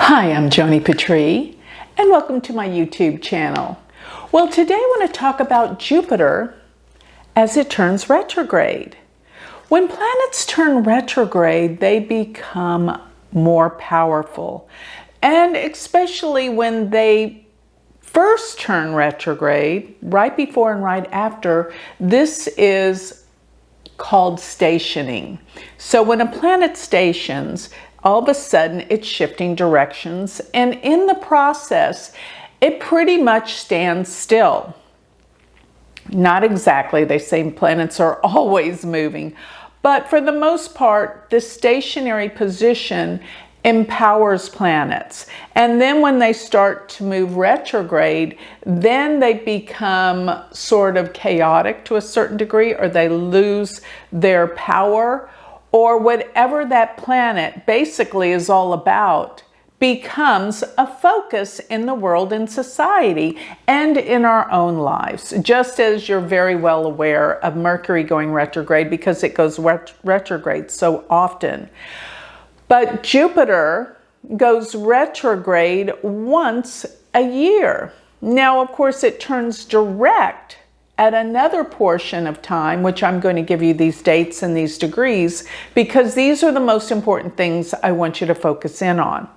Hi, I'm Joni Patry, and welcome to my YouTube channel. Well, today I want to talk about Jupiter as it turns retrograde. When planets turn retrograde, they become more powerful. And especially when they first turn retrograde, right before and right after, this is called stationing. So when a planet stations, all of a sudden it's shifting directions, and in the process it pretty much stands still. Not exactly, they say planets are always moving, but for the most part the stationary position empowers planets. And then when they start to move retrograde, then they become sort of chaotic to a certain degree, or they lose their power, or whatever that planet basically is all about becomes a focus in the world and society and in our own lives. Just as you're very well aware of Mercury going retrograde, because it goes retrograde so often. But Jupiter goes retrograde once a year. Now, of course, it turns direct at another portion of time, which I'm going to give you these dates and these degrees, because these are the most important things I want you to focus in on.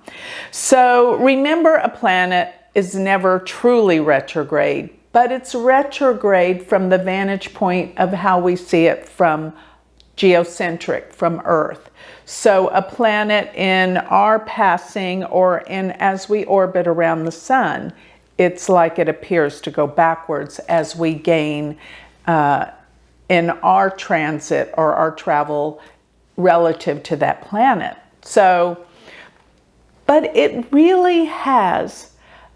So remember, a planet is never truly retrograde, but it's retrograde from the vantage point of how we see it from geocentric, from Earth. So a planet in our passing, or in as we orbit around the sun, it's like it appears to go backwards as we gain in our transit or our travel relative to that planet. So, but it really has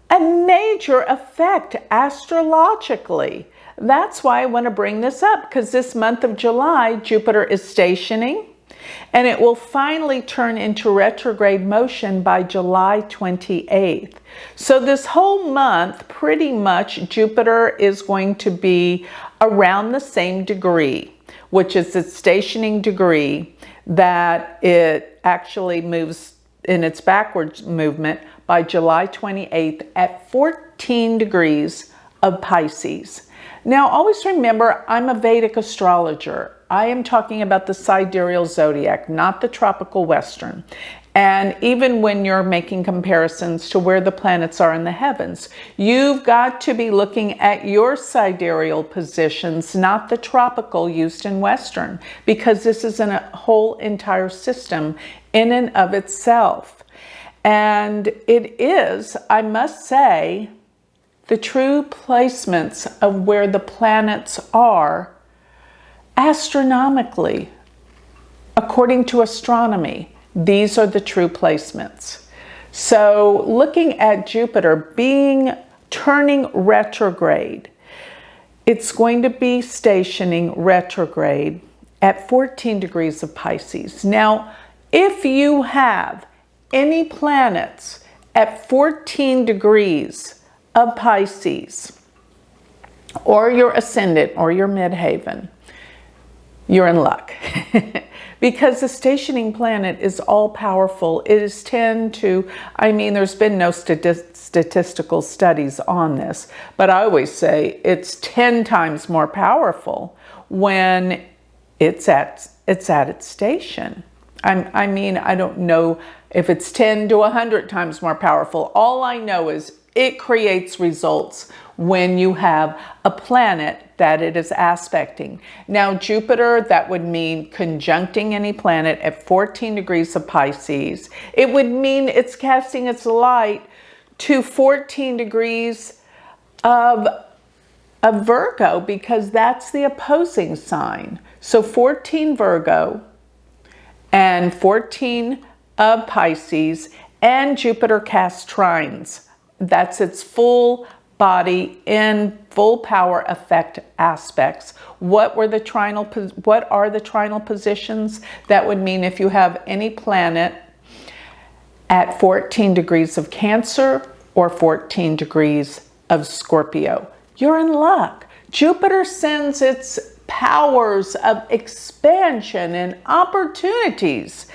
a major effect astrologically. That's why I want to bring this up, because this month of July, Jupiter is stationing, and it will finally turn into retrograde motion by July 28th. So this whole month, pretty much, Jupiter is going to be around the same degree, which is its stationing degree, that it actually moves in its backwards movement by July 28th at 14 degrees of Pisces. Now, always remember, I'm a Vedic astrologer. I am talking about the sidereal zodiac, not the tropical western. And even when you're making comparisons to where the planets are in the heavens, you've got to be looking at your sidereal positions, not the tropical used in western, because this is a whole entire system in and of itself. And it is, I must say, the true placements of where the planets are astronomically. According to astronomy, these are the true placements. So looking at Jupiter turning retrograde, it's going to be stationing retrograde at 14 degrees of Pisces. Now, if you have any planets at 14 degrees of Pisces, or your ascendant or your midheaven, you're in luck. Because the stationing planet is all powerful. It is 10 to, there's been no statistical studies on this, but I always say it's 10 times more powerful when it's at its station. I don't know if it's 10 to 100 times more powerful. All I know is it creates results when you have a planet that it is aspecting. Now, Jupiter, that would mean conjuncting any planet at 14 degrees of Pisces. It would mean it's casting its light to 14 degrees of Virgo, because that's the opposing sign. So 14 Virgo and 14 of Pisces, and Jupiter casts trines. That's its full body in full power effect aspects. What are the trinal positions? That would mean if you have any planet at 14 degrees of Cancer or 14 degrees of Scorpio, you're in luck. Jupiter sends its powers of expansion and opportunities.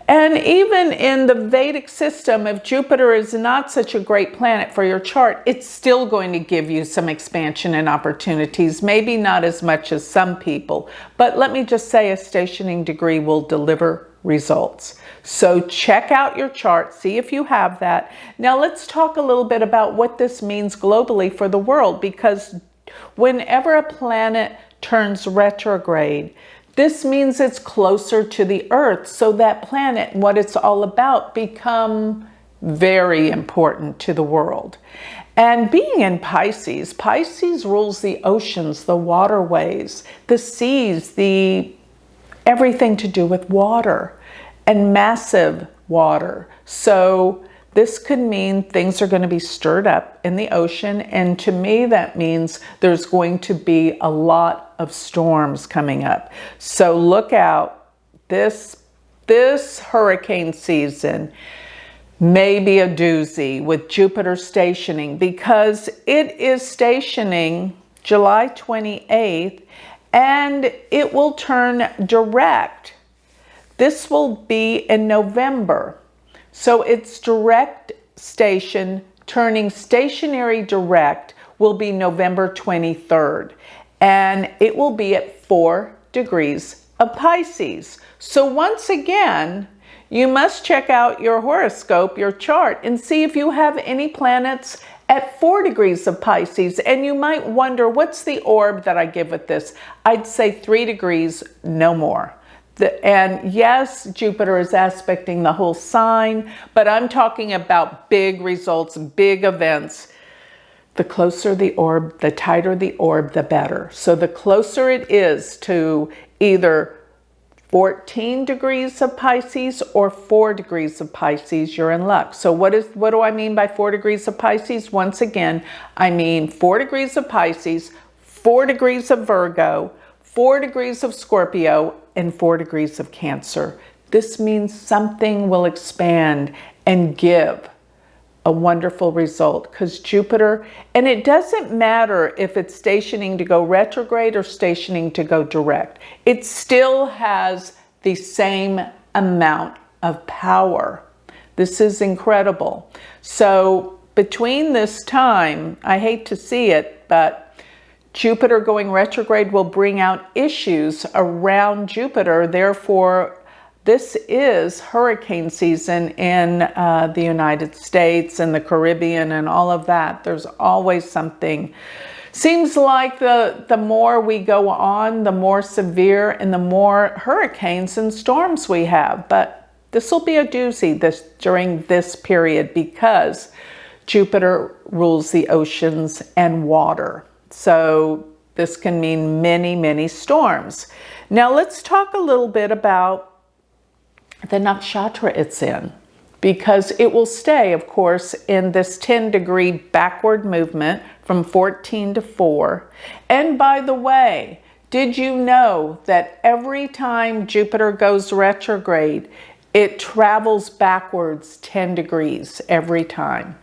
And even in the Vedic system, if Jupiter is not such a great planet for your chart, it's still going to give you some expansion and opportunities, maybe not as much as some people. But let me just say, a stationing degree will deliver results. So check out your chart, see if you have that. Now let's talk a little bit about what this means globally for the world, because whenever a planet turns retrograde, this means it's closer to the Earth, so that planet and what it's all about become very important to the world. And being in Pisces, Pisces rules the oceans, the waterways, the seas, everything to do with water and massive water. So this could mean things are going to be stirred up in the ocean. And to me, that means there's going to be a lot of storms coming up. So look out. This hurricane season may be a doozy with Jupiter stationing, because it is stationing July 28th and it will turn direct. This will be in November. So its direct station turning stationary direct will be November 23rd. And it will be at 4 degrees of Pisces. So once again, you must check out your horoscope, your chart, and see if you have any planets at 4 degrees of Pisces. And you might wonder, what's the orb that I give with this? I'd say 3 degrees, no more. And yes, Jupiter is aspecting the whole sign, but I'm talking about big results, big events. The closer the orb, the tighter the orb, the better. So the closer it is to either 14 degrees of Pisces or 4 degrees of Pisces, you're in luck. So what do I mean by 4 degrees of Pisces? Once again, I mean 4 degrees of Pisces, 4 degrees of Virgo, 4 degrees of Scorpio, and 4 degrees of Cancer. This means something will expand and give a wonderful result, because Jupiter, and it doesn't matter if it's stationing to go retrograde or stationing to go direct, it still has the same amount of power. This is incredible. So between this time, I hate to see it, but Jupiter going retrograde will bring out issues around Jupiter. Therefore, this is hurricane season in the United States and the Caribbean and all of that. There's always something. Seems like the more we go on, the more severe and the more hurricanes and storms we have. But this will be a doozy during this period, because Jupiter rules the oceans and water. So this can mean many, many storms. Now let's talk a little bit about the nakshatra it's in, because it will stay, of course, in this 10-degree backward movement from 14 to 4. And by the way, did you know that every time Jupiter goes retrograde, it travels backwards 10 degrees every time?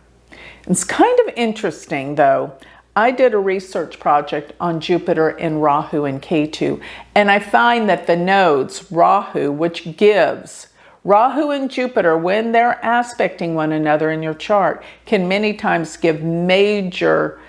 It's kind of interesting, though. I did a research project on Jupiter in Rahu and Ketu, and I find that the nodes, Rahu, which gives, Rahu and Jupiter, when they're aspecting one another in your chart, can many times give major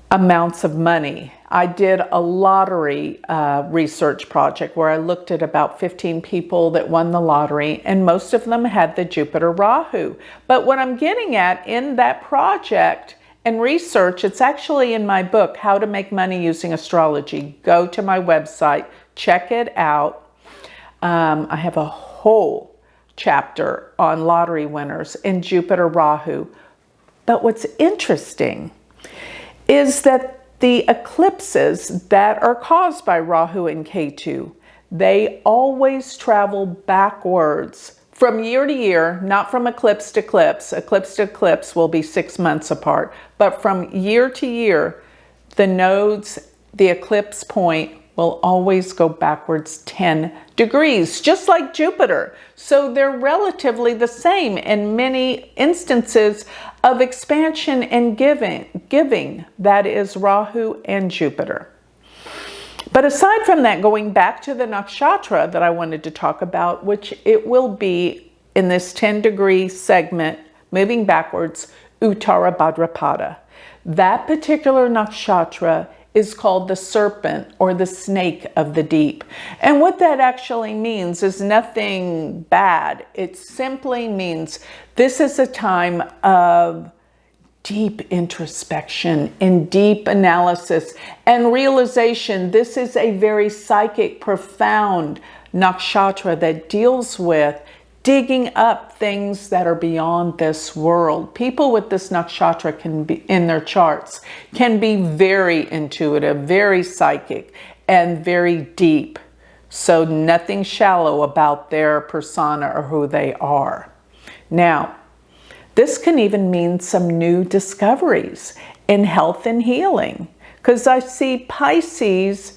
amounts of money. I did a lottery research project where I looked at about 15 people that won the lottery, and most of them had the Jupiter Rahu. But what I'm getting at in that project and research, it's actually in my book, How to Make Money Using Astrology. Go to my website, check it out. I have a whole chapter on lottery winners in Jupiter Rahu. But what's interesting is that the eclipses that are caused by Rahu and Ketu, they always travel backwards from year to year, not from eclipse to eclipse. Eclipse to eclipse will be 6 months apart. But from year to year, the nodes, the eclipse point, will always go backwards 10 degrees, just like Jupiter. So they're relatively the same in many instances of expansion and giving. That is Rahu and Jupiter. But aside from that, going back to the nakshatra that I wanted to talk about, which it will be in this 10-degree segment, moving backwards, Uttara Bhadrapada. That particular nakshatra is called the serpent or the snake of the deep. And what that actually means is nothing bad. It simply means this is a time of deep introspection and deep analysis and realization. This is a very psychic, profound nakshatra that deals with digging up things that are beyond this world. People with this nakshatra can be, in their charts, can be very intuitive, very psychic, and very deep. So nothing shallow about their persona or who they are. Now, this can even mean some new discoveries in health and healing, because I see Pisces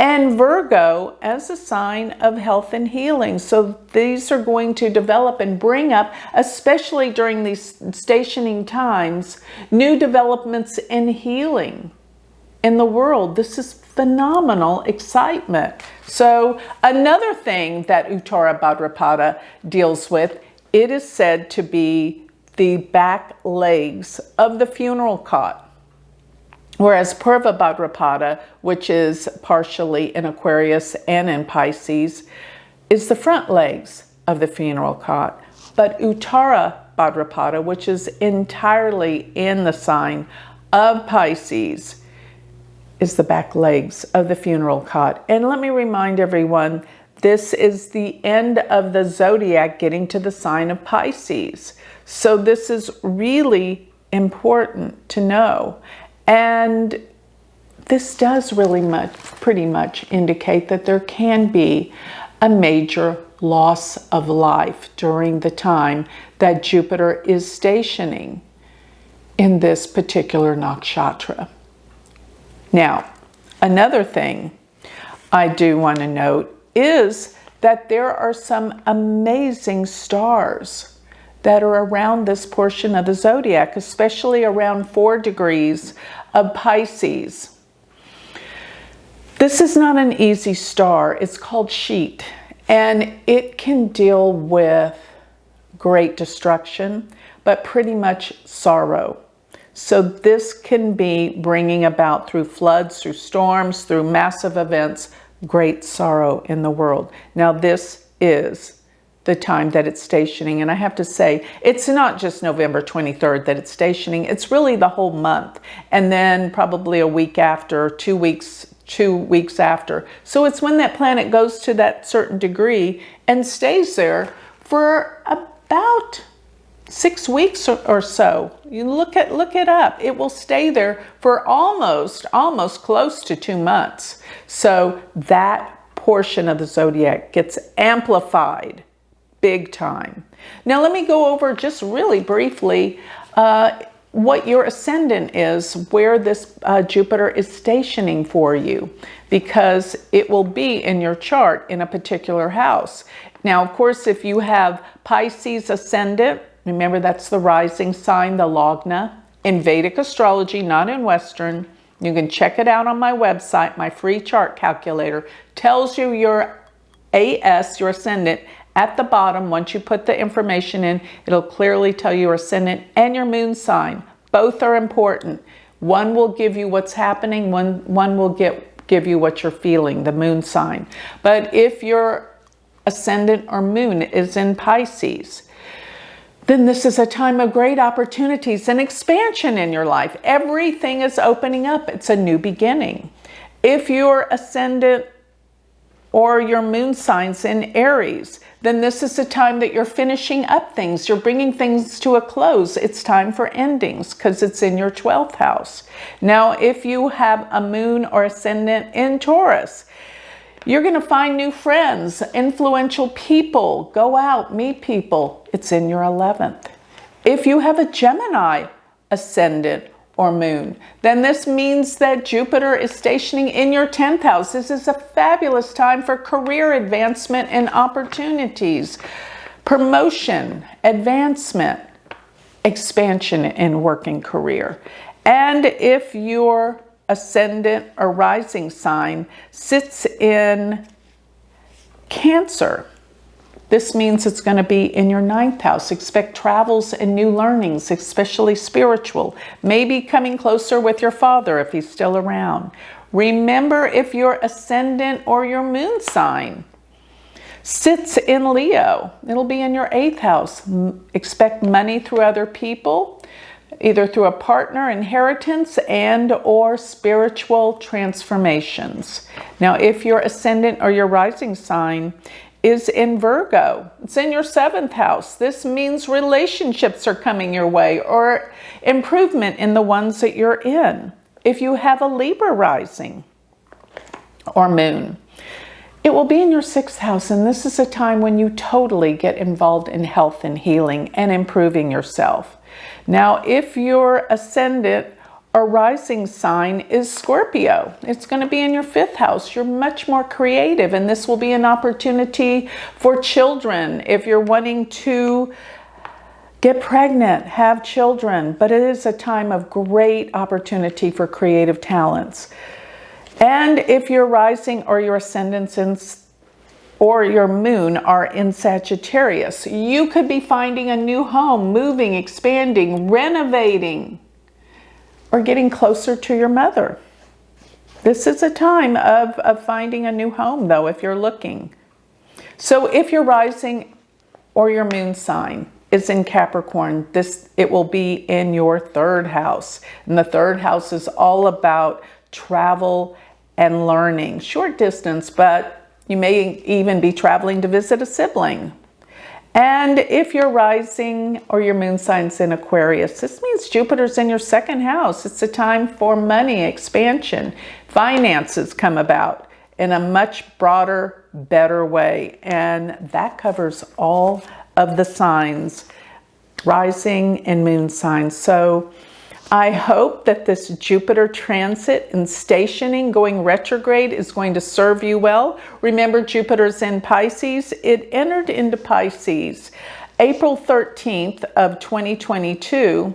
and Virgo as a sign of health and healing. So these are going to develop and bring up, especially during these stationing times, new developments in healing in the world. This is phenomenal excitement. So another thing that Uttara Bhadrapada deals with, it is said to be the back legs of the funeral cot. Whereas Purva Bhadrapada, which is partially in Aquarius and in Pisces, is the front legs of the funeral cot. But Uttara Bhadrapada, which is entirely in the sign of Pisces, is the back legs of the funeral cot. And let me remind everyone, this is the end of the zodiac getting to the sign of Pisces. So this is really important to know. And this does really pretty much indicate that there can be a major loss of life during the time that Jupiter is stationing in this particular nakshatra. Now, another thing I do want to note is that there are some amazing stars that are around this portion of the zodiac, especially around 4 degrees of Pisces. This is not an easy star. It's called Sheet, and it can deal with great destruction, but pretty much sorrow. So this can be bringing about, through floods, through storms, through massive events, great sorrow in the world. Now this is the time that it's stationing. And I have to say, it's not just November 23rd that it's stationing. It's really the whole month. And then probably a week after, 2 weeks after. So it's when that planet goes to that certain degree and stays there for about 6 weeks or so. You look it up. It will stay there for almost close to 2 months. So that portion of the zodiac gets amplified big time. Now let me go over just really briefly what your ascendant is, where this Jupiter is stationing for you, because it will be in your chart in a particular house. Now, of course, if you have Pisces ascendant, remember that's the rising sign, the Lagna, in Vedic astrology, not in Western. You can check it out on my website. My free chart calculator tells you your AS, your ascendant, at the bottom. Once you put the information in, it'll clearly tell you your ascendant and your moon sign. Both are important. One will give you what's happening, one will give you what you're feeling, the moon sign. But if your ascendant or moon is in Pisces, then this is a time of great opportunities and expansion in your life. Everything is opening up. It's a new beginning. If your ascendant or your moon signs in Aries, then this is the time that you're finishing up things. You're bringing things to a close. It's time for endings because it's in your 12th house. Now, if you have a moon or ascendant in Taurus, you're going to find new friends, influential people, go out, meet people. It's in your 11th. If you have a Gemini ascendant or moon, then this means that Jupiter is stationing in your 10th house. This is a fabulous time for career advancement and opportunities, promotion, advancement, expansion in working career. And if your ascendant or rising sign sits in Cancer, this means it's going to be in your 9th house. Expect travels and new learnings, especially spiritual. Maybe coming closer with your father if he's still around. Remember, if your ascendant or your moon sign sits in Leo, it'll be in your 8th house. Expect money through other people, either through a partner, inheritance, and or spiritual transformations. Now, if your ascendant or your rising sign is in Virgo, it's in your 7th house. This means relationships are coming your way or improvement in the ones that you're in. If you have a Libra rising or moon, it will be in your 6th house, and this is a time when you totally get involved in health and healing and improving yourself. Now, if your ascendant or rising sign is Scorpio, it's going to be in your 5th house. You're much more creative, and this will be an opportunity for children if you're wanting to get pregnant, have children, but it is a time of great opportunity for creative talents. And if your rising or your ascendant or your moon are in Sagittarius, you could be finding a new home, moving, expanding, renovating, or getting closer to your mother. This is a time of finding a new home, though, if you're looking. So if your rising or your moon sign is in Capricorn, it will be in your 3rd house. And the 3rd house is all about travel and learning. Short distance, but you may even be traveling to visit a sibling. And if your rising or your moon sign's in Aquarius, this means Jupiter's in your 2nd house. It's a time for money, expansion, finances come about in a much broader, better way. And that covers all of the signs, rising and moon signs. So I hope that this Jupiter transit and stationing going retrograde is going to serve you well. Remember, Jupiter's in Pisces. It entered into Pisces April 13th of 2022,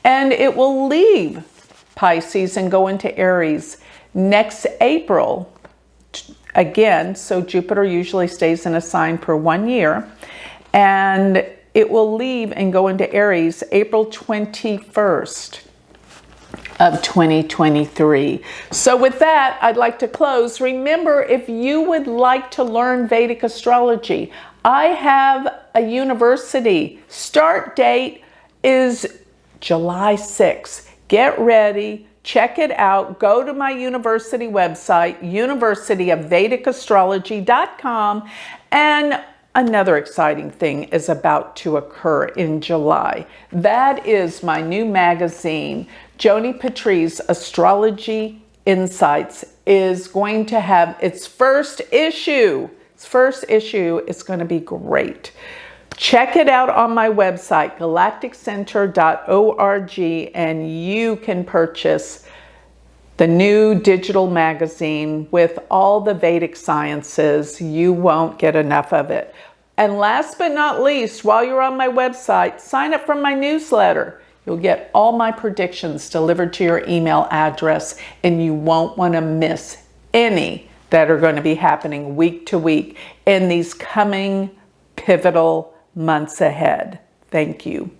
and it will leave Pisces and go into Aries next April again. So Jupiter usually stays in a sign for 1 year, and it will leave and go into Aries April 21st. Of 2023. So with that, I'd like to close. Remember, if you would like to learn Vedic astrology, I have a university. Start date is July 6th. Get ready, check it out. Go to my university website, universityofvedicastrology.com, and another exciting thing is about to occur in July. That is my new magazine, Joni Patry's Astrology Insights, is going to have its first issue. Its first issue is going to be great. Check it out on my website, galacticcenter.org, and you can purchase the new digital magazine with all the Vedic sciences. You won't get enough of it. And last but not least, while you're on my website, sign up for my newsletter. You'll get all my predictions delivered to your email address, and you won't want to miss any that are going to be happening week to week in these coming pivotal months ahead. Thank you.